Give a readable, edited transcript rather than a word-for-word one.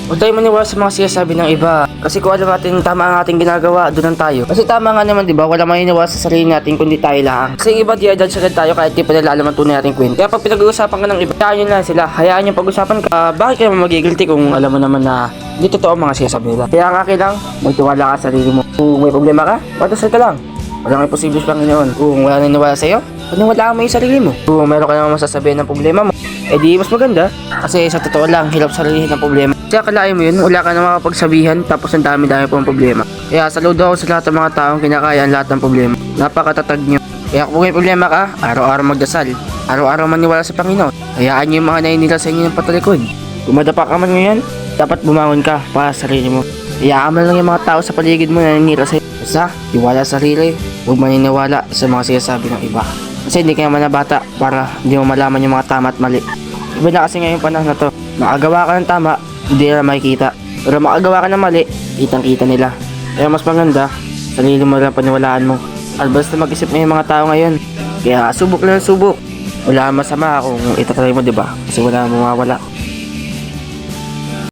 Huwag tayo maniwala sa mga sinasabi ng iba. Kasi kung alam natin tama ang ating ginagawa, doon lang tayo. Kasi tama nga naman, di ba? Wala maniniwala sa sarili natin kundi tayo lang. Kasi yung iba di-judge agad tayo kahit di pa nila alam ang tunay nating kwento. Kaya pag pinag-uusapan ka ng iba, hayaan nyo lang sila. Hayaan nyo pag-usapan ka. Bakit kayo magigilty kung alam mo naman na hindi totoo ang mga sinasabi nila? Kaya nga kailang magtiwala ka sa sarili mo. Kung may problema ka, patasal ka lang. Walang imposible sa Panginoon. Kung wala naniniwala sa'yo, paniwalaan mo yung sarili mo. Kung meron ka naman masasabihin ng problema mo, di mas maganda. Kasi sa totoo lang, hirap sarili ng problema. Kaya kalain mo yun, wala ka na makapagsabihan tapos ang dami-dami pong problema. Kaya saludo ako sa lahat ng mga taong kinakaya ang lahat ng problema. Napakatatag nyo. Kaya kung may problema ka, araw-araw magdasal. Araw-araw maniwala sa Panginoon. Hayaan nyo yung mga naninira sa inyo ng patalikod. Kung madapa ka man ngayon, dapat bumangon ka para sa sarili mo. Hayaan mo lang yung mga tao sa paligid mo na naninira sa inyo. Basta, tiwala sa sarili. Huwag maniniwala sa mga sinasabi ng iba. Kasi hindi kayo manabata para hindi mo malaman yung mga tama at mali. Iba na kasi ngayong panahon na to. Makagawa ka ng tama, hindi na makikita. Pero makagawa ka ng mali, kitang-kita nila. Kaya mas maganda, sarili mo lang paniwalaan mo. At basta mag-isip na yung mga tao ngayon. Kaya subok lang subok. Wala masama kung itatry mo, diba? Kasi wala mawawala.